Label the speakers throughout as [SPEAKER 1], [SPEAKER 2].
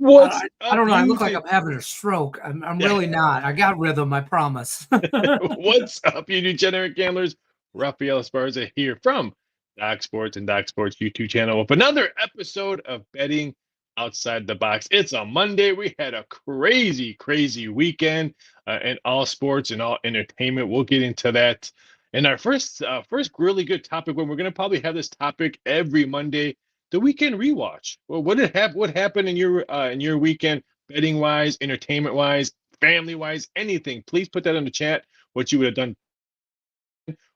[SPEAKER 1] What's
[SPEAKER 2] I
[SPEAKER 1] up,
[SPEAKER 2] don't know. I look like
[SPEAKER 1] YouTube?
[SPEAKER 2] I'm having a stroke. I'm really not. I got rhythm, I promise.
[SPEAKER 1] What's up, you degenerate gamblers? Raphael Esparza here from DocSports and DocSports YouTube channel with another episode of Betting Outside the Box. It's a Monday. We had a crazy weekend in all sports and all entertainment. We'll get into that. And our first really good topic, when we're going to probably have this topic every Monday, the weekend rewatch. Well, what happened in your weekend, betting wise, entertainment wise, family wise, anything? Please put that in the chat. What you would have done,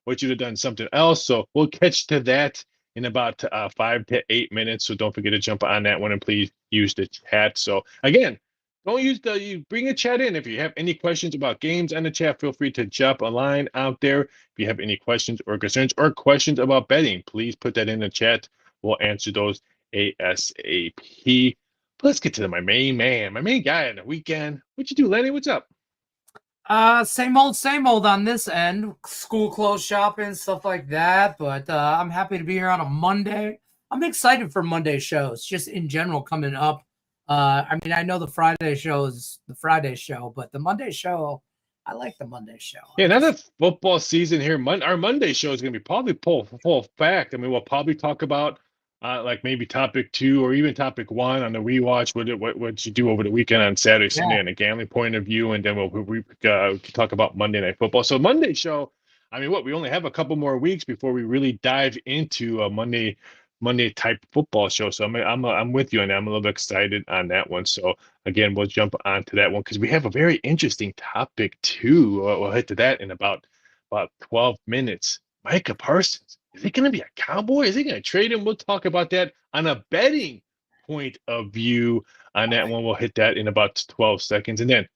[SPEAKER 1] what you'd have done something else. So we'll catch to that in about 5 to 8 minutes. So don't forget to jump on that one and please use the chat. So again, don't you bring a chat in. If you have any questions about games on the chat, feel free to jump a line out there. If you have any questions or concerns or questions about betting, please put that in the chat. We'll answer those ASAP. Let's get to my main man, my main guy on the weekend. What you do, Lenny? What's up?
[SPEAKER 2] Same old on this end. School clothes shopping, stuff like that. But I'm happy to be here on a Monday. I'm excited for Monday shows, just in general coming up. I mean, I know the Friday show is the Friday show, but the Monday show, I like the Monday show.
[SPEAKER 1] Yeah, now that football season here, our Monday show is going to be probably full fact. I mean, we'll probably talk about like maybe topic 2 or even topic 1 on the rewatch. What you do over the weekend on Saturday, Sunday, and a gambling point of view, and then we can talk about Monday Night Football. So Monday show, I mean, we only have a couple more weeks before we really dive into a Monday type football show. So I'm with you on that. I'm a little bit excited on that one. So again, we'll jump onto that one because we have a very interesting topic too. We'll hit to that in about 12 minutes. Michah Parson, is he going to be a Cowboy? Is he going to trade him? We'll talk about that on a betting point of view on that one. We'll hit that in about 12 seconds. And then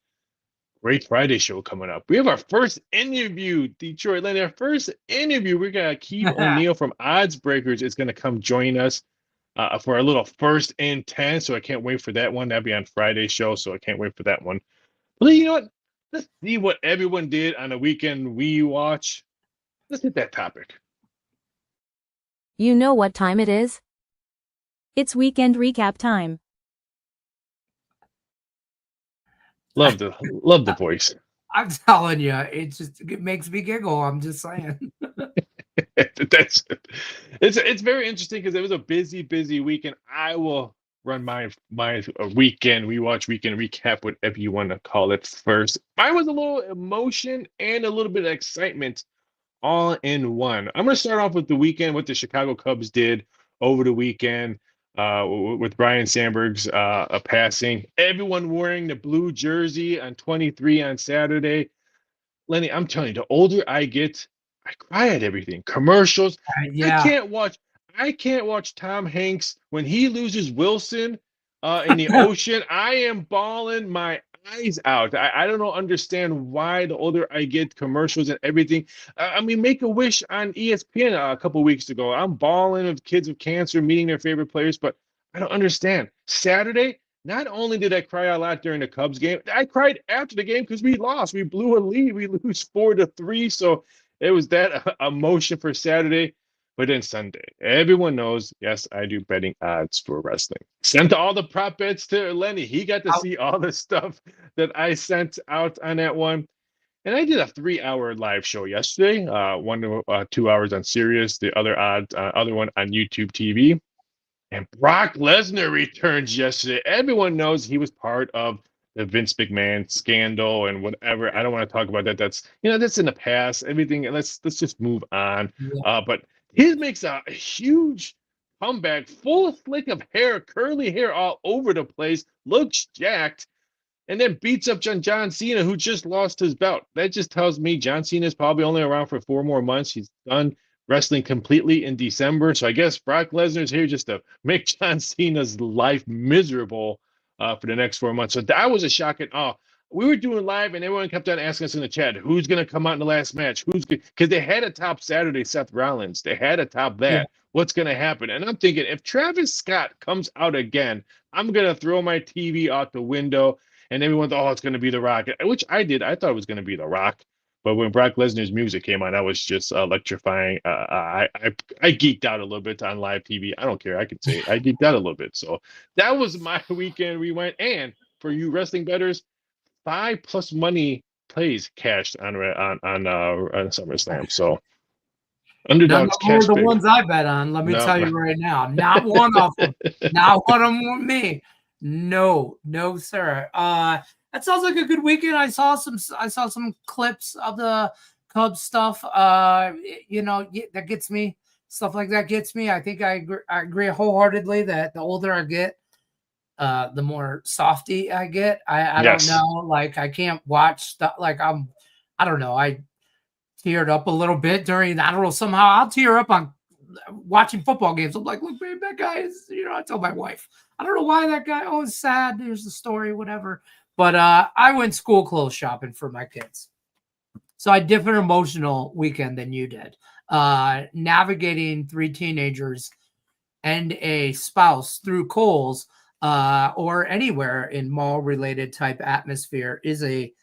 [SPEAKER 1] great Friday show coming up. We have our first interview, Detroit Lenny. Our first interview. We got Keith O'Neill from Odds Breakers is going to come join us for a little first and 10. So I can't wait for that one. That'll be on Friday's show. So I can't wait for that one. But you know what? Let's see what everyone did on the weekend we watch. Let's hit that topic.
[SPEAKER 3] You know what time it is? It's weekend recap time.
[SPEAKER 1] Love the voice.
[SPEAKER 2] I'm telling you, it makes me giggle. I'm just saying.
[SPEAKER 1] It's very interesting because it was a busy weekend. I will run my weekend recap, whatever you want to call it first. I was a little emotion and a little bit of excitement all in one. I'm going to start off with the weekend, what the Chicago Cubs did over the weekend with Brian Sandberg's passing. Everyone wearing the blue jersey on 23 on Saturday. Lenny, I'm telling you, the older I get, I cry at everything. Commercials.
[SPEAKER 2] Yeah.
[SPEAKER 1] I can't watch Tom Hanks when he loses Wilson in the ocean. I am bawling my eyes out. I don't understand why the older I get, commercials and everything. I mean, Make-A-Wish on ESPN a couple weeks ago. I'm bawling of kids with cancer meeting their favorite players, but I don't understand. Saturday, not only did I cry a lot during the Cubs game, I cried after the game because we lost. We blew a lead. We lose 4-3. So it was that emotion for Saturday. But then Sunday, everyone knows, yes, I do betting odds for wrestling. Sent all the prop bets to Lenny. He got to see all the stuff that I sent out on that one. And I did a 3-hour live show yesterday, 1 to 2 hours on Sirius, the other one on YouTube TV. And Brock Lesnar returns yesterday. Everyone knows he was part of the Vince McMahon scandal and whatever. I don't want to talk about that. That's that's in the past. Everything. Let's just move on.
[SPEAKER 2] Yeah.
[SPEAKER 1] But he makes a huge comeback, full slick of hair, curly hair all over the place, looks jacked, and then beats up John Cena, who just lost his belt. That just tells me John Cena is probably only around for 4 more months. He's done wrestling completely in December. So I guess Brock Lesnar's here just to make John Cena's life miserable for the next 4 months. So that was a shocking. We were doing live and everyone kept on asking us in the chat, who's going to come out in the last match? Because they had a top Saturday, Seth Rollins. They had a top that. Yeah. What's going to happen? And I'm thinking, if Travis Scott comes out again, I'm going to throw my TV out the window. And everyone thought, it's going to be The Rock, which I did. I thought it was going to be The Rock. But when Brock Lesnar's music came on, that was just electrifying. I geeked out a little bit on live TV. I don't care. I could say it. I geeked out a little bit. So that was my weekend. We went, and for you wrestling bettors, 5+ money plays cashed on SummerSlam. So
[SPEAKER 2] None
[SPEAKER 1] underdogs
[SPEAKER 2] of them were
[SPEAKER 1] cash
[SPEAKER 2] the
[SPEAKER 1] big.
[SPEAKER 2] ones I bet on. Let me
[SPEAKER 1] No.
[SPEAKER 2] tell you right now. Not one of them. Not one of them with me. No, sir. That sounds like a good weekend. I saw some clips of the Cubs stuff. That gets me. Stuff like that gets me. I think I agree wholeheartedly that the older I get, the more softy I get. I
[SPEAKER 1] Yes.
[SPEAKER 2] don't know. Like I can't watch stuff. Like I don't know. I teared up a little bit during. I don't know. Somehow I'll tear up on watching football games. I'm like, look, babe, that guy is. I tell my wife. I don't know why that guy. Oh, it's sad. There's the story, whatever. But I went school clothes shopping for my kids. So I had a different emotional weekend than you did. Navigating 3 teenagers and a spouse through Kohl's or anywhere in mall-related type atmosphere is a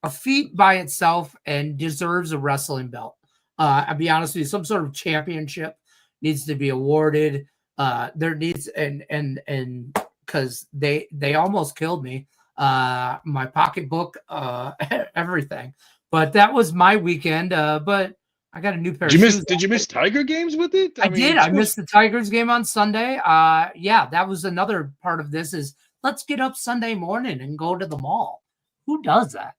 [SPEAKER 2] feat by itself and deserves a wrestling belt. I'll be honest with you, some sort of championship needs to be awarded. There needs and because they almost killed me. My pocketbook, everything. But that was my weekend. But I got a new pair of shoes.
[SPEAKER 1] Did you miss Tiger games with it?
[SPEAKER 2] I did. I missed the Tigers game on Sunday. Yeah, that was another part of this is let's get up Sunday morning and go to the mall. Who does that?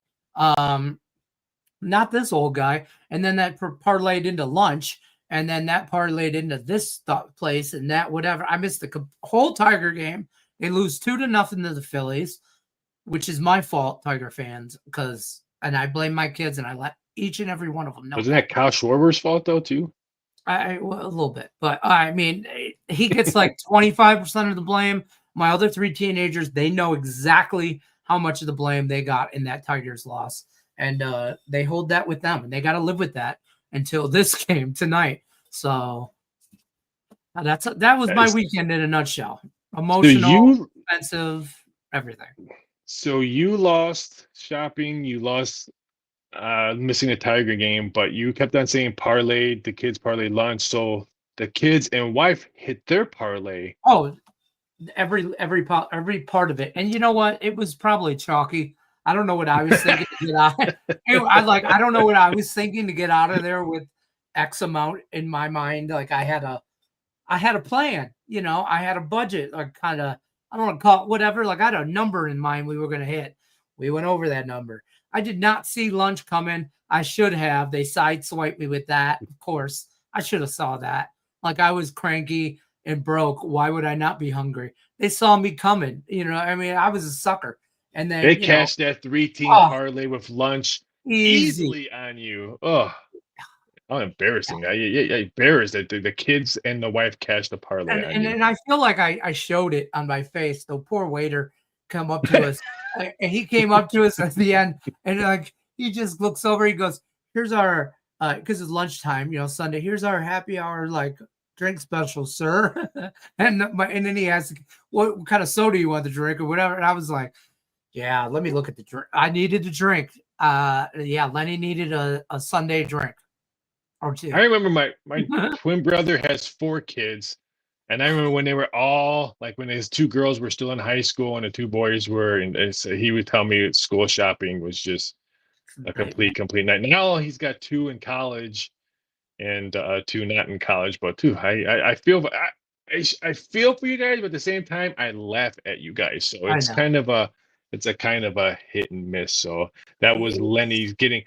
[SPEAKER 2] Not this old guy. And then that parlayed into lunch. And then that parlayed into this place and that whatever. I missed the whole Tiger game. They lose 2-0 to the Phillies, which is my fault, Tiger fans, and I blame my kids and I let each and every one of them know.
[SPEAKER 1] Wasn't that Kyle Schwarber's fault though too?
[SPEAKER 2] Well, a little bit, but I mean, he gets like 25% of the blame. My other 3 teenagers, they know exactly how much of the blame they got in that Tigers loss, and they hold that with them, and they got to live with that until this game tonight. So that was my weekend in a nutshell. Emotional, expensive, everything.
[SPEAKER 1] So you lost shopping, you lost missing a Tiger game, but you kept on saying parlay, the kids parlay lunch. So the kids and wife hit their parlay.
[SPEAKER 2] Oh, every part of it. And you know what? It was probably chalky. I don't know what I was thinking to get out. I don't know what I was thinking to get out of there with X amount in my mind. Like I had a plan, I had a budget, like kind of, I don't want to call it whatever. Like I had a number in mind we were going to hit. We went over that number. I did not see lunch coming. I should have. They sideswiped me with that. Of course, I should have saw that. Like I was cranky and broke. Why would I not be hungry? They saw me coming. I mean, I was a sucker. And then
[SPEAKER 1] they cashed that 3-team parlay with lunch easily on you. Oh, how embarrassing! I embarrassed that the kids and the wife cashed the parlay on you.
[SPEAKER 2] And I feel like I showed it on my face. The poor waiter come up to us, and he came up to us at the end, and like he just looks over. He goes, "Here's our because it's lunchtime, Sunday. Here's our happy hour drink special, sir." and then he asked, "What kind of soda you want to drink or whatever?" And I was like, "Yeah, let me look at the drink. I needed a drink. Yeah, Lenny needed a Sunday drink." Or 2.
[SPEAKER 1] I remember my twin brother has 4 kids, and I remember when they were all when his 2 girls were still in high school and the 2 boys were, and so he would tell me school shopping was just a complete night. Now he's got 2 in college and 2 not in college, but 2. I feel for you guys, but at the same time I laugh at you guys. So it's a kind of a hit and miss. So that was Lenny's getting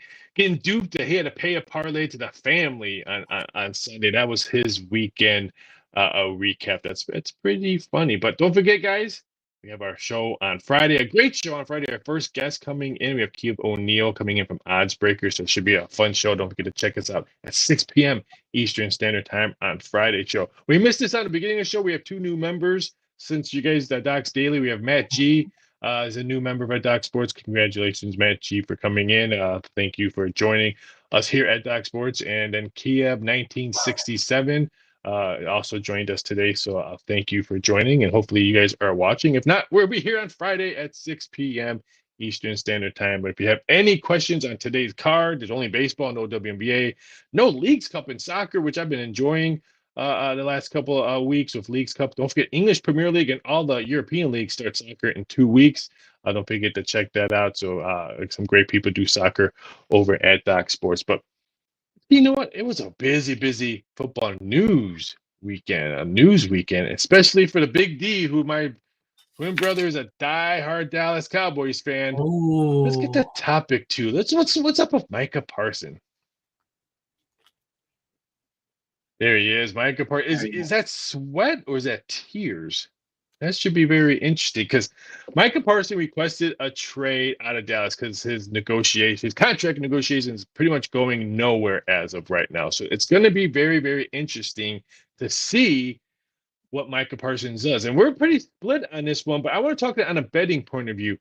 [SPEAKER 1] duped. He had to pay a parlay to the family on Sunday. That was his weekend recap. It's pretty funny. But don't forget, guys, we have our show on Friday. A great show on Friday. Our first guest coming in. We have Keith O'Neill coming in from Oddsbreaker. So it should be a fun show. Don't forget to check us out at 6 p.m. Eastern Standard Time on Friday show. We missed this on the beginning of the show. We have 2 new members since you guys Docs Daily. We have Matt G. Is a new member of DocSports. Congratulations, Matt G, for coming in. Thank you for joining us here at DocSports. And then Kiab 1967 also joined us today. So thank you for joining, and hopefully you guys are watching. If not, we'll be here on Friday at 6 p.m. Eastern Standard Time. But if you have any questions on today's card, there's only baseball, no WNBA, no Leagues Cup in soccer, which I've been enjoying the last couple of weeks with Leagues Cup. Don't forget English Premier League and all the European leagues start soccer in 2 weeks. Don't forget to check that out. So some great people do soccer over at DocSports. But you know what? It was a busy football news weekend, especially for the Big D, who my twin brother is a diehard Dallas Cowboys fan. Let's get to topic 2. What's up with Michah Parson? There he is, Michah Parson. Is that sweat or is that tears? That should be very interesting because Michah Parson requested a trade out of Dallas because his contract negotiations pretty much going nowhere as of right now. So it's going to be very interesting to see what Michah Parson does. And we're pretty split on this one, but I want to talk on a betting point of view.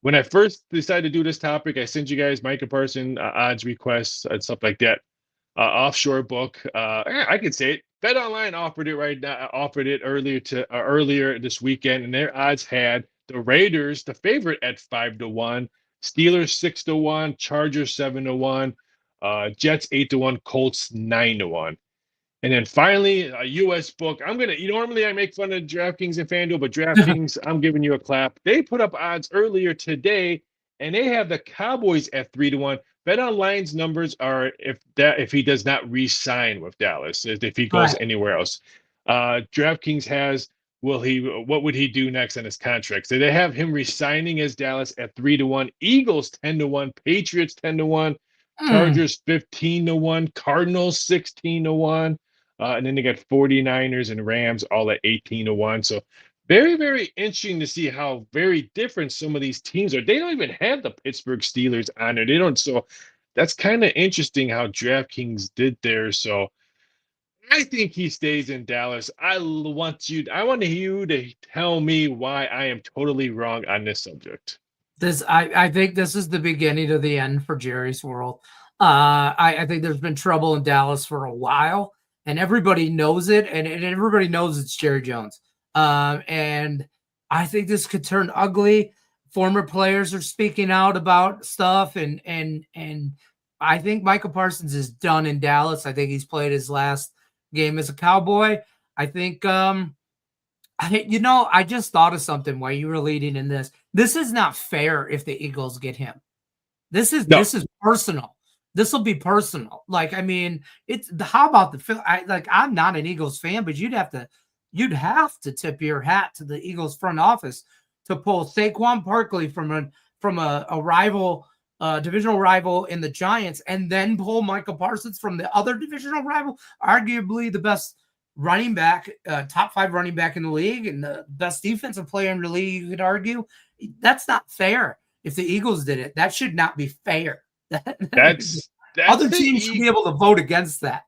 [SPEAKER 1] When I first decided to do this topic, I sent you guys Michah Parson odds requests and stuff like that. Offshore book. I could say it. BetOnline offered it earlier this weekend, and their odds had the Raiders, the favorite, at 5-1, Steelers 6-1, Chargers 7-1, Jets 8-1, Colts 9-1. And then finally, a U.S. book. Normally I make fun of DraftKings and FanDuel, but DraftKings, I'm giving you a clap. They put up odds earlier today, and they have the Cowboys at 3-1. BetOnline's numbers are if he does not re-sign with Dallas, if he goes anywhere else. DraftKings has what would he do next on his contract? So they have him resigning as Dallas at 3-1, Eagles 10-1, Patriots 10-1, Chargers 15-1, Cardinals 16-1, and then they got 49ers and Rams all at 18-1. So very interesting to see how very different some of these teams are. They don't even have the Pittsburgh Steelers on there. They don't. So that's kind of interesting how DraftKings did there. So I think he stays in Dallas. I want you to tell me why I am totally wrong on this subject.
[SPEAKER 2] I think this is the beginning of the end for Jerry's world. I think there's been trouble in Dallas for a while, and everybody knows it, and everybody knows it's Jerry Jones. And I think this could turn ugly. Former players are speaking out about stuff, and I think Michah Parsons is done in Dallas. I think he's played his last game as a Cowboy. I think, I just thought of something while you were leading in this. This is not fair if the Eagles get him. This is personal. This will be personal. How about I'm not an Eagles fan, but you'd have to tip your hat to the Eagles front office to pull Saquon Barkley from a rival, divisional rival in the Giants, and then pull Michah Parsons from the other divisional rival, arguably the best running back, top 5 running back in the league, and the best defensive player in the league, you could argue. That's not fair. If the Eagles did it, that should not be fair.
[SPEAKER 1] That's
[SPEAKER 2] other teams should be able to vote against that.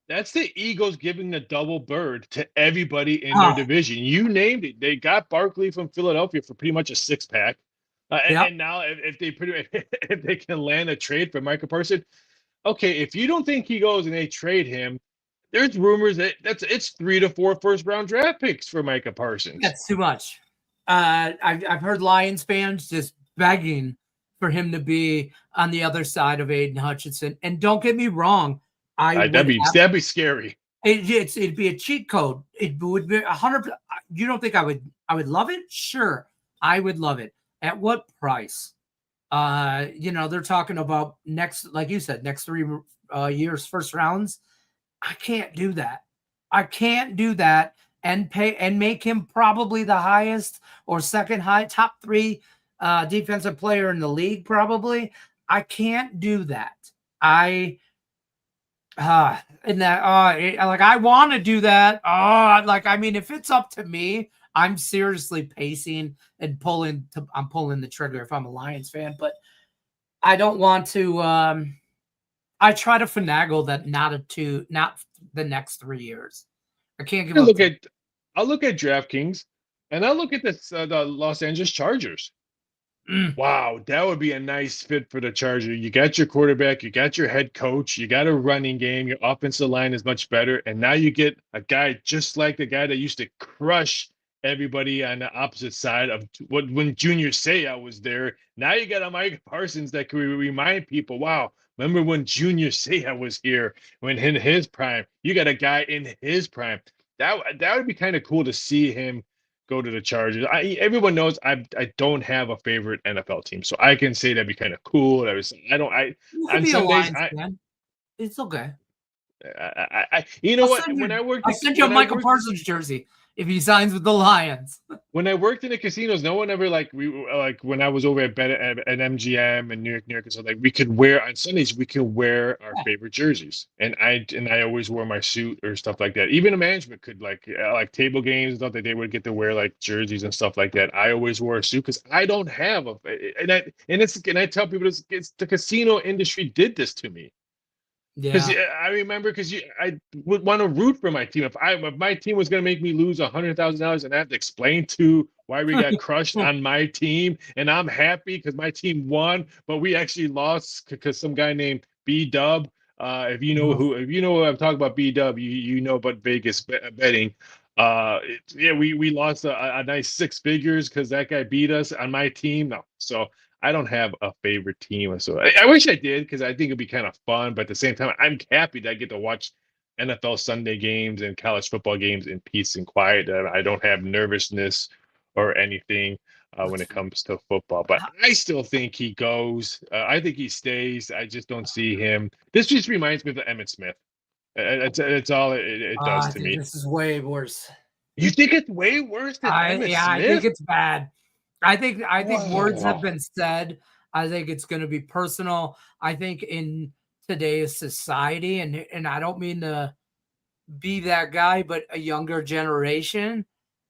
[SPEAKER 1] That's the Eagles giving the double bird to everybody in their division. You named it. They got Barkley from Philadelphia for pretty much a 6-pack. And now if they can land a trade for Michah Parson, okay, if you don't think he goes and they trade him, there's rumors that it's 3 to 4 first-round draft picks for Michah Parsons.
[SPEAKER 2] That's too much. I've heard Lions fans just begging for him to be on the other side of Aiden Hutchinson. And don't get me wrong, that'd be scary. It'd be a cheat code. It would be 100%. You don't think I would love it? Sure, I would love it. At what price? They're talking about like you said, next 3 years, first rounds. I can't do that. And pay and make him probably the highest or second high, top 3 defensive player in the league. Probably. I can't do that. I want to do that. If it's up to me, I'm seriously pacing and I'm pulling the trigger if I'm a Lions fan, but I don't want to. I try to finagle that not the next 3 years. I can't give.
[SPEAKER 1] I'll look at DraftKings, and I'll look at the Los Angeles Chargers. Wow, that would be a nice fit for the Chargers. You got your quarterback, you got your head coach, you got a running game, your offensive line is much better, and now you get a guy just like the guy that used to crush everybody on the opposite side of when Junior Seau was there. Now you got a Micah Parsons that can remind people, wow, remember when Junior Seau was here, when in his prime? You got a guy in his prime. That would be kind of cool to see him go to the Chargers. Everyone knows I don't have a favorite NFL team, so I can say that'd be kind of cool.
[SPEAKER 2] You could
[SPEAKER 1] On
[SPEAKER 2] be a
[SPEAKER 1] Sundays
[SPEAKER 2] Lions fan. It's okay.
[SPEAKER 1] you know
[SPEAKER 2] I'll
[SPEAKER 1] what?
[SPEAKER 2] send you,
[SPEAKER 1] When I worked,
[SPEAKER 2] I'll send you a
[SPEAKER 1] when I
[SPEAKER 2] Michael
[SPEAKER 1] worked,
[SPEAKER 2] Parsons jersey if he signs with the Lions.
[SPEAKER 1] when I worked in the casinos, no one ever like when I was over at MGM and New York, and so like we could wear on Sundays we could wear our favorite jerseys, and I always wore my suit or stuff like that. Even the management could like table games and stuff that they would get to wear like jerseys and stuff like that. I always wore a suit because I don't have a and I tell people it's the casino industry did this to me. Because
[SPEAKER 2] Yeah.
[SPEAKER 1] I remember, I would want to root for my team. If my team was going to make me lose $100,000, and I have to explain to why we got crushed on my team, and I'm happy because my team won, but we actually lost because some guy named B Dub. If you know what I'm talking about, B Dub, you know about Vegas betting. We lost a nice 6 figures because that guy beat us on my team. No, so I don't have a favorite team, so I wish I did because I think it'd be kind of fun. But at the same time, I'm happy that I get to watch NFL Sunday games and college football games in peace and quiet. I don't have nervousness or anything when it comes to football. But I still think he goes. I think he stays. I just don't see him. This just reminds me of the Emmitt Smith. It's all it does
[SPEAKER 2] I
[SPEAKER 1] to
[SPEAKER 2] think
[SPEAKER 1] me.
[SPEAKER 2] this is way worse.
[SPEAKER 1] You think it's way worse than Emmitt Smith?
[SPEAKER 2] I think it's bad. I think words have
[SPEAKER 1] Wow.
[SPEAKER 2] been said. I think it's going to be personal. I think in today's society, and I don't mean to be that guy, but a younger generation.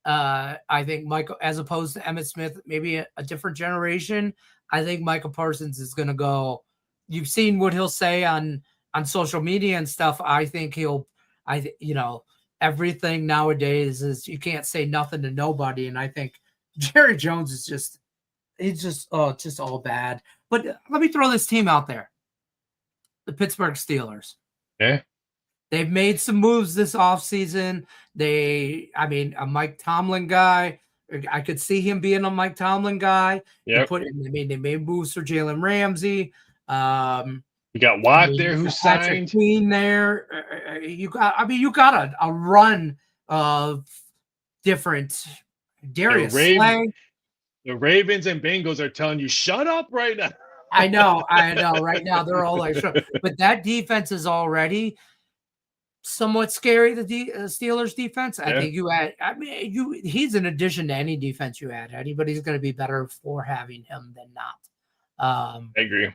[SPEAKER 2] I think Michael, as opposed to Emmitt Smith, maybe a different generation. I think Michael Parsons is going to go. You've seen what he'll say on social media and stuff. I think everything nowadays is you can't say nothing to nobody, and I think Jerry Jones is just all bad. But let me throw this team out there: the Pittsburgh Steelers.
[SPEAKER 1] Yeah.
[SPEAKER 2] They've made some moves this offseason. A Mike Tomlin guy. I could see him being a Mike Tomlin guy.
[SPEAKER 1] Yep.
[SPEAKER 2] They made moves for Jalen Ramsey.
[SPEAKER 1] You got Watt there who
[SPEAKER 2] Patrick
[SPEAKER 1] signed.
[SPEAKER 2] Queen there. You got a run of different Darius Slay.
[SPEAKER 1] The Ravens and Bengals are telling you, shut up right now.
[SPEAKER 2] I know. Right now they're all like, sure. But that defense is already somewhat scary. The Steelers defense. I think he's an addition to any defense you add. Anybody's going to be better for having him than not.
[SPEAKER 1] I agree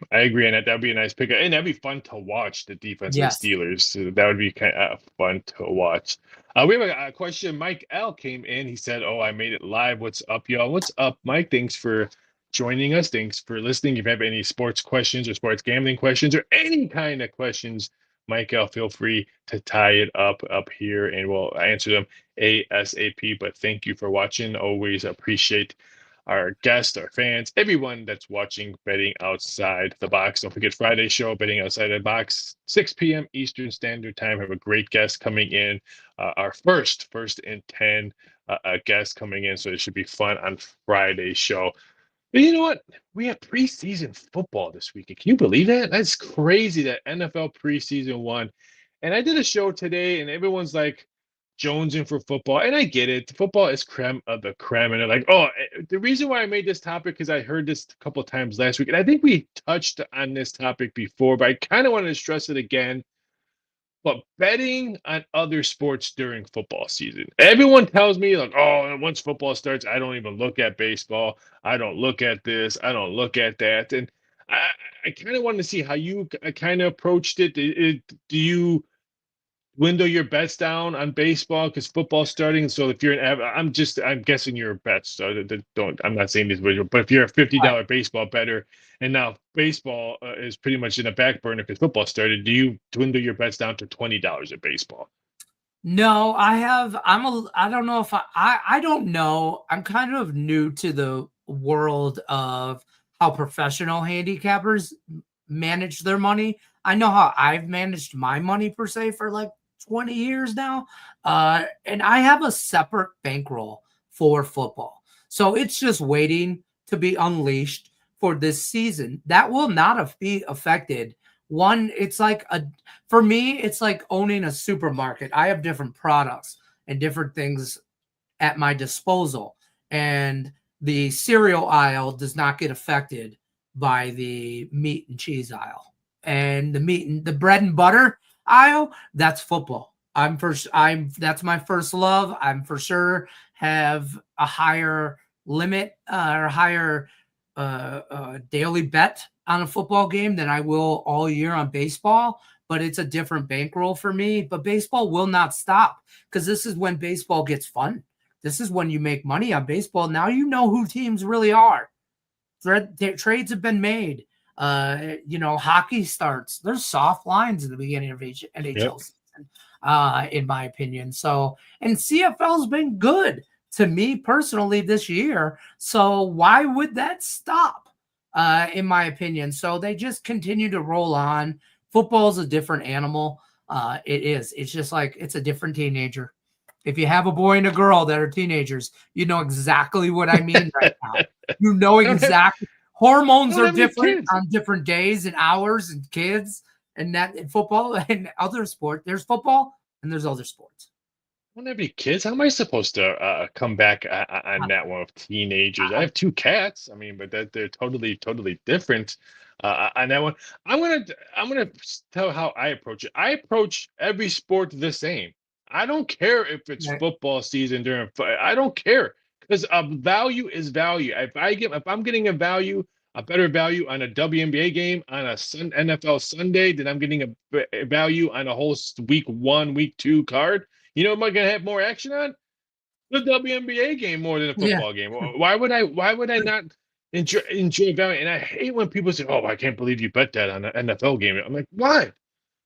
[SPEAKER 1] on that. That'd be a nice pickup, and that'd be fun to watch the defense of the Steelers. So that would be kind of fun to watch. We have a question. Mike L came in. He said, "Oh, I made it live. What's up, y'all? What's up, Mike? Thanks for joining us. Thanks for listening. If you have any sports questions or sports gambling questions or any kind of questions, Mike L, feel free to tie it up here, and we'll answer them ASAP. But thank you for watching. Always appreciate our guests, our fans, everyone that's watching Betting Outside the Box. Don't forget Friday show, Betting Outside the Box, 6 p.m. Eastern Standard Time. Have a great guest coming in. Our first and 10 guest coming in. So it should be fun on Friday's show. But you know what? We have preseason football this weekend. Can you believe that? That's crazy that NFL preseason won. And I did a show today, and everyone's like, jonesing for football, and I get it. Football is creme of the creme, and they're like, oh, the reason why I made this topic because I heard this a couple of times last week, and I think we touched on this topic before, but I kind of wanted to stress it again. But betting on other sports during football season, everyone tells me like, oh, once football starts, I don't even look at baseball. I don't look at this. I don't look at that, and I kind of wanted to see how you kind of approached it. Do you window your bets down on baseball because football's starting? So if you're I'm guessing your bets. So I'm not saying this, but if you're a $50 baseball bettor and now baseball is pretty much in a back burner because football started, do you dwindle your bets down to $20 at baseball?
[SPEAKER 2] No, I don't know if I don't know. I'm kind of new to the world of how professional handicappers manage their money. I know how I've managed my money per se for like 20 years now. And I have a separate bankroll for football. So it's just waiting to be unleashed for this season. That will not be affected. One, it's like for me, it's like owning a supermarket. I have different products and different things at my disposal, and the cereal aisle does not get affected by the meat and cheese aisle. And the bread and butter aisle, that's football. That's my first love. I'm for sure have a higher limit or higher daily bet on a football game than I will all year on baseball, but it's a different bankroll for me. But baseball will not stop, because this is when baseball gets fun. This is when you make money on baseball. Now you know who teams really are. Trades have been made. Hockey starts. There's soft lines in the beginning of NHL season, in my opinion. So, and CFL's been good to me personally this year. So why would that stop, in my opinion? So they just continue to roll on. Football's a different animal. It is. It's just like it's a different teenager. If you have a boy and a girl that are teenagers, you know exactly what I mean right now. You know exactly. Hormones are different on different days and hours and kids, and that in football and other sports. There's football and there's other sports.
[SPEAKER 1] Wouldn't there be kids? How am I supposed to come back on that one with teenagers? I have 2 cats. I mean, but they're totally different on that one. I'm gonna tell how I approach it. I approach every sport the same. I don't care if it's football season during. I don't care, because value is value. If I'm getting a better value on a WNBA game on a NFL Sunday, then I'm getting a value on a whole week 1, week 2 card. You know, am I gonna have more action on the WNBA game more than a football game? Why would I not enjoy value? And I hate when people say, "Oh, I can't believe you bet that on an NFL game." I'm like, why?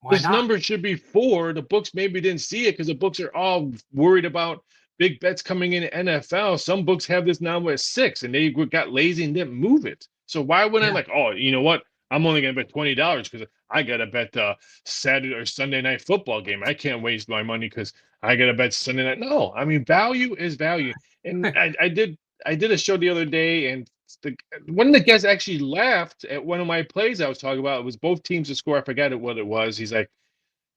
[SPEAKER 1] This number should be 4. The books maybe didn't see it because the books are all worried about big bets coming in NFL. Some books have this number at 6, and they got lazy and didn't move it. So why would I oh, you know what? I'm only going to bet $20 because I got to bet the Saturday or Sunday night football game. I can't waste my money because I got to bet Sunday night. No, I mean, value is value. And I did a show the other day, and one of the guests actually laughed at one of my plays I was talking about. It was both teams to score. I forgot what it was. He's like,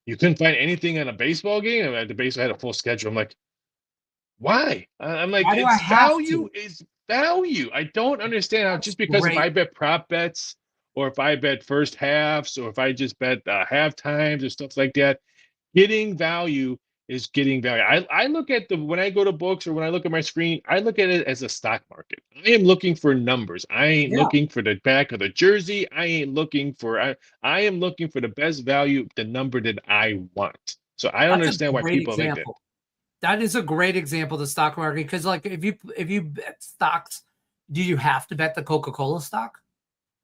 [SPEAKER 1] you couldn't find anything on a baseball game? And the baseball had a full schedule. I'm like, why? I'm like, it's value is value. I don't understand how just because if I bet prop bets, or if I bet first halves, or if I just bet half times or stuff like that, getting value is getting value. I look at when I go to books or when I look at my screen, I look at it as a stock market. I am looking for numbers. I ain't looking for the back of the jersey. I ain't looking for, I am looking for the best value, the number that I want. So I don't understand why people think that.
[SPEAKER 2] That is a great example of the stock market, because like if you bet stocks, do you have to bet the Coca-Cola stock?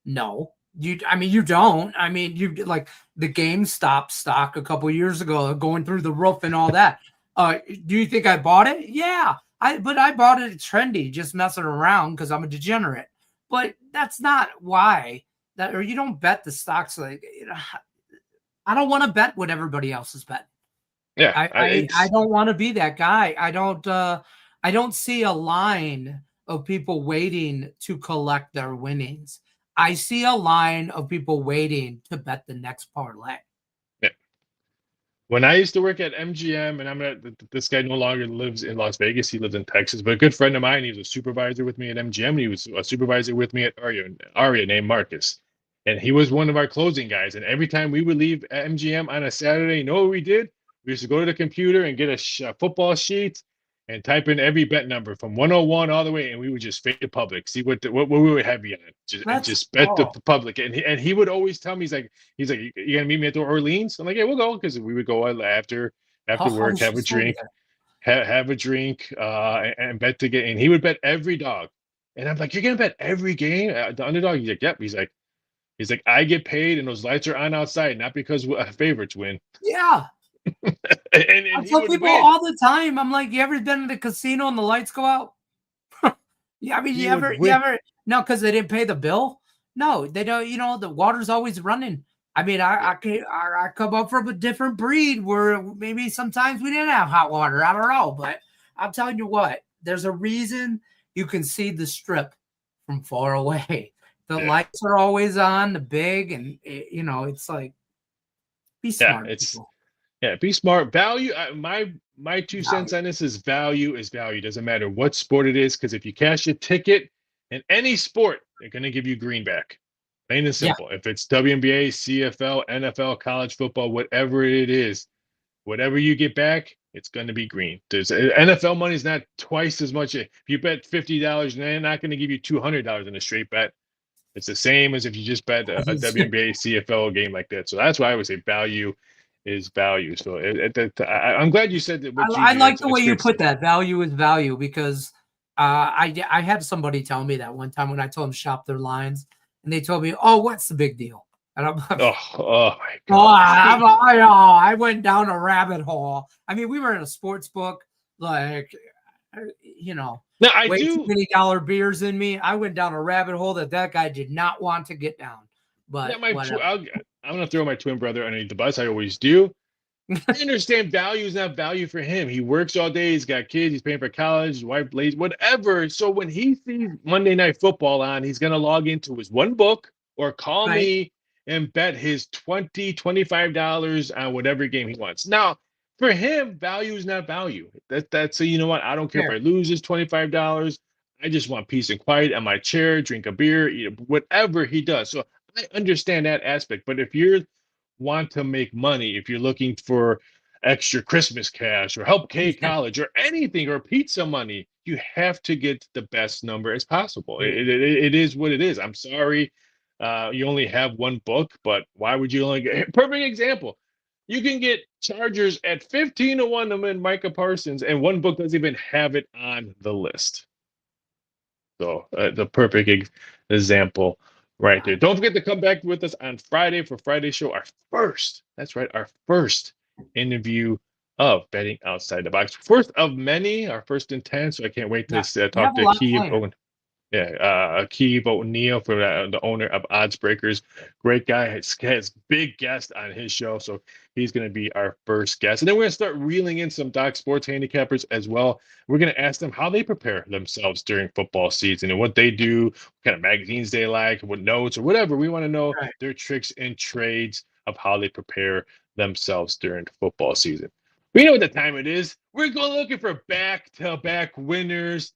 [SPEAKER 2] No. You don't. I mean, you like the GameStop stock a couple of years ago going through the roof and all that. Do you think I bought it? Yeah. But I bought it trendy, just messing around because I'm a degenerate. But that's not why or you don't bet the stocks like, I don't want to bet what everybody else is betting.
[SPEAKER 1] Yeah.
[SPEAKER 2] I don't want to be that guy. I don't see a line of people waiting to collect their winnings. I see a line of people waiting to bet the next parlay.
[SPEAKER 1] Yeah. When I used to work at MGM, and this guy no longer lives in Las Vegas. He lives in Texas, but a good friend of mine, he was a supervisor with me at MGM. He was a supervisor with me at Aria named Marcus. And he was one of our closing guys. And every time we would leave MGM on a Saturday, you know what we did? We used to go to the computer and get a football sheet and type in every bet number from 101 all the way, and we would just fade the public, see what we were heavy on, just bet the public. And he would always tell me, he's like, you gonna meet me at the Orleans? I'm like, yeah, we'll go, because we would go after work, have a drink, and bet to get. And he would bet every dog, and I'm like, you're gonna bet every game the underdog? He's like, yep. He's like, I get paid, and those lights are on outside, not because favorites win.
[SPEAKER 2] Yeah.
[SPEAKER 1] and
[SPEAKER 2] I tell people all the time, I'm like, you ever been to the casino and the lights go out? Yeah, I mean, you ever no, because they didn't pay the bill. No, they don't. The water's always running. I mean, I come up from a different breed where maybe sometimes we didn't have hot water. I don't know, but I'm telling you what, there's a reason you can see the strip from far away. The
[SPEAKER 1] Yeah.
[SPEAKER 2] lights are always on, the big, and it's like, be smart, people.
[SPEAKER 1] Be smart. Value. My 2 cents on this is value is value. Doesn't matter what sport it is, because if you cash a ticket in any sport, they're going to give you greenback. Plain and simple. If it's WNBA, CFL, NFL, college football, whatever it is, whatever you get back, it's going to be green. There's NFL money is not twice as much. If you bet $50, they're not going to give you $200 in a straight bet. It's the same as if you just bet a WNBA, CFL game like that. So that's why I would say value is value. So I'm glad you said that.
[SPEAKER 2] I like the way you put that. Value is value, because I had somebody tell me that one time when I told them shop their lines, and they told me, "Oh, what's the big deal?" And I'm like,
[SPEAKER 1] oh my God.
[SPEAKER 2] I went down a rabbit hole. I mean, we were in a sports book, like,
[SPEAKER 1] Now, I
[SPEAKER 2] way
[SPEAKER 1] do.
[SPEAKER 2] too many dollar beers in me. I went down a rabbit hole that guy did not want to get down. But
[SPEAKER 1] I'm going to throw my twin brother underneath the bus. I always do. I understand value is not value for him. He works all day. He's got kids. He's paying for college. His wife, lays, whatever. So when he sees Monday Night Football on, he's going to log into his one book or call me and bet his $20, $25 on whatever game he wants. Now, for him, value is not value. That's so, you know what? I don't care if I lose his $25. I just want peace and quiet on my chair, drink a beer, eat whatever he does. So I understand that aspect. But if you're want to make money, if you're looking for extra Christmas cash or help K college or anything or pizza money, you have to get the best number as possible. It is what it is. I'm sorry. You only have one book, but why would you only get perfect example? You can get Chargers at 15-1 to win Michah Parsons, and one book doesn't even have it on the list. So the perfect example right there. Don't forget to come back with us on Friday for Friday's show. Our first interview of Betting Outside the Box. First of many, our first in 10. So I can't wait to talk to Keith Owen. Keith O'Neill, for the owner of Odds Breakers. Great guy. Has big guest on his show, so he's going to be our first guest. And then we're going to start reeling in some DocSports handicappers as well. We're going to ask them how they prepare themselves during football season and what they do, what kind of magazines they like, what notes or whatever. We want to know their tricks and trades of how they prepare themselves during the football season. We know what the time it is. We're going looking for back-to-back winners.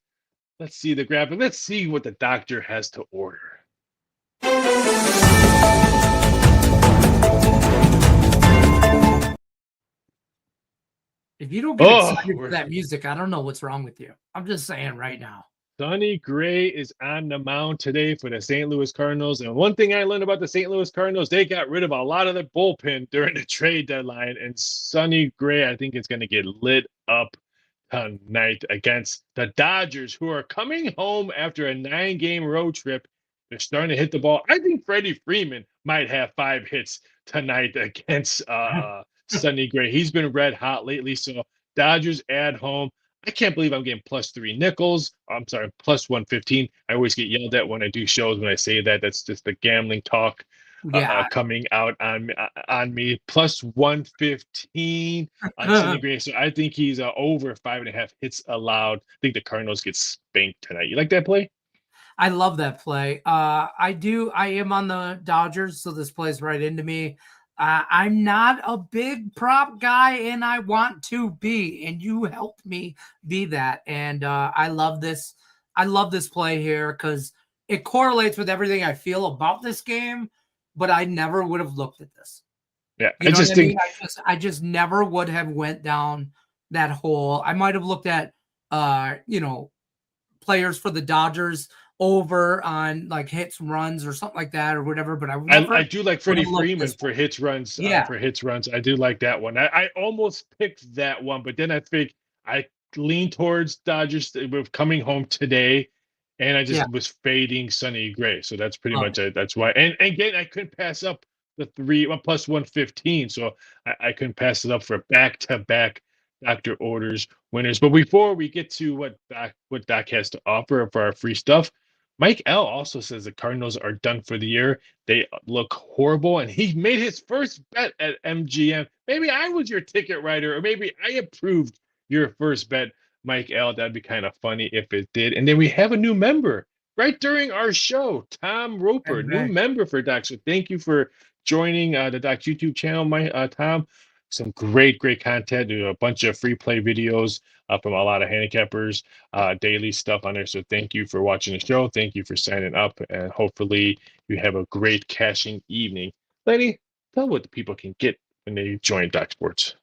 [SPEAKER 1] Let's see the graphic. Let's see what the doctor has to order.
[SPEAKER 2] If you don't get excited for that music, I don't know what's wrong with you. I'm just saying right now.
[SPEAKER 1] Sonny Gray is on the mound today for the St. Louis Cardinals. And one thing I learned about the St. Louis Cardinals, they got rid of a lot of the bullpen during the trade deadline. And Sonny Gray, I think, is going to get lit up tonight against the Dodgers, who are coming home after a 9-game road trip. They're starting to hit the ball. I think Freddie Freeman might have 5 hits tonight against Sonny Gray. He's been red hot lately. So Dodgers at home. I can't believe I'm getting +3 nickels. I'm sorry, +115. I always get yelled at when I do shows when I say that. That's just the gambling talk coming out on me. +115 on Sonny Gray. So I think he's over 5.5 hits allowed. I think the Cardinals get spanked tonight. You like that play?
[SPEAKER 2] I love that play. I do. I am on the Dodgers, so this plays right into me. I'm not a big prop guy, and I want to be, and you helped me be that. And I love this. I love this play here because it correlates with everything I feel about this game, but I never would have looked at this.
[SPEAKER 1] Yeah,
[SPEAKER 2] I just never would have went down that hole. I might have looked at, players for the Dodgers over on like hits, runs, or something like that, or whatever. But
[SPEAKER 1] I do like Freddie Freeman for hits, runs. For hits, runs, I do like that one. I almost picked that one, but then I think I lean towards Dodgers with coming home today, and I just was fading Sonny Gray. So that's pretty much it. That's why. And again, I couldn't pass up the +115, so I couldn't pass it up for back-to-back Doctor Orders winners. But before we get to what Doc has to offer for our free stuff, Mike L also says the Cardinals are done for the year. They look horrible, and he made his first bet at MGM. Maybe I was your ticket writer, or maybe I approved your first bet Mike L. That'd be kind of funny if it did. And then we have a new member right during our show, Tom Roper, new member for Doc. So thank you for joining the Doc YouTube channel, Tom. Some great content. Do a bunch of free play videos from a lot of handicappers, daily stuff on there. So thank you for watching the show. Thank you for signing up, and hopefully you have a great cashing evening. Lenny, tell what the people can get when they join DocSports.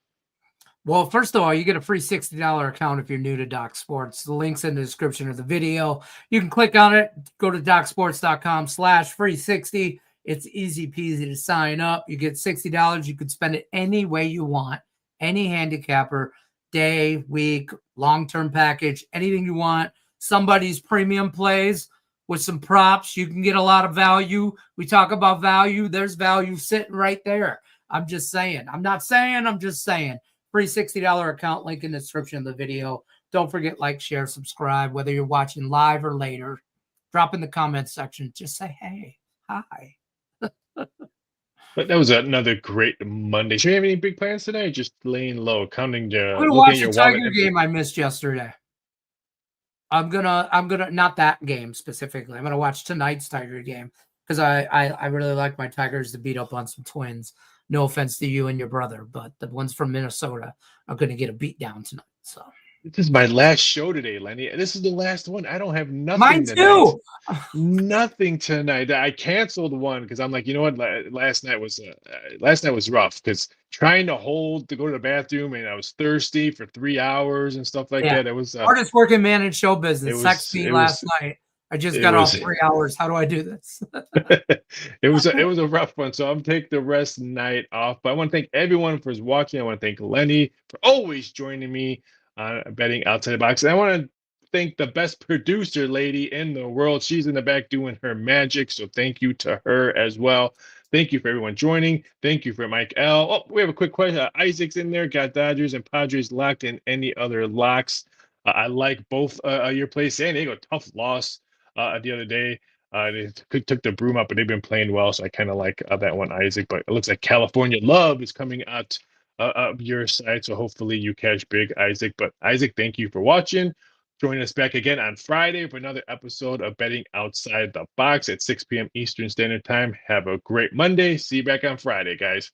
[SPEAKER 2] Well, first of all, you get a free $60 account if you're new to DocSports. The link's in the description of the video. You can click on it, go to DocSports.com/free60. It's easy peasy to sign up. You get $60. You could spend it any way you want, any handicapper, day, week, long-term package, anything you want. Somebody's premium plays with some props. You can get a lot of value. We talk about value. There's value sitting right there. I'm just saying. I'm not saying. I'm just saying. Free $60 account, link in the description of the video. Don't forget, like, share, subscribe, whether you're watching live or later. Drop in the comments section. Just say, hey, hi.
[SPEAKER 1] But that was another great Monday. So you have any big plans today? Just laying low, counting the.
[SPEAKER 2] I'm gonna watch the Tiger game I missed yesterday. I'm gonna not that game specifically. I'm gonna watch tonight's Tiger game because I really like my Tigers to beat up on some Twins. No offense to you and your brother, but the ones from Minnesota are going to get a beat down tonight. So
[SPEAKER 1] this is my last show today, Lenny. This is the last one. I don't have nothing.
[SPEAKER 2] Mine too.
[SPEAKER 1] Nothing tonight. I canceled one because I'm like, you know what? Last night was rough because trying to go to the bathroom, and I was thirsty for 3 hours and stuff like that. It was
[SPEAKER 2] hardest working man in show business. Text me last night. I just got off 3 hours. How do I do this?
[SPEAKER 1] It was a rough one. So I'm taking the rest of the night off. But I want to thank everyone for watching. I want to thank Lenny for always joining me on betting outside the box. And I want to thank the best producer lady in the world. She's in the back doing her magic. So thank you to her as well. Thank you for everyone joining. Thank you for Mike L. Oh, we have a quick question. Isaac's in there. Got Dodgers and Padres locked in. Any other locks? I like both your plays. San Diego, tough loss the other day. They took the broom up, but they've been playing well, so I kind of like that one, Isaac. But it looks like California Love is coming out of your side, so hopefully you catch big, Isaac. But Isaac, thank you for watching. Join us back again on Friday for another episode of Betting Outside the Box at 6 p.m. Eastern Standard Time. Have a great Monday. See you back on Friday, guys.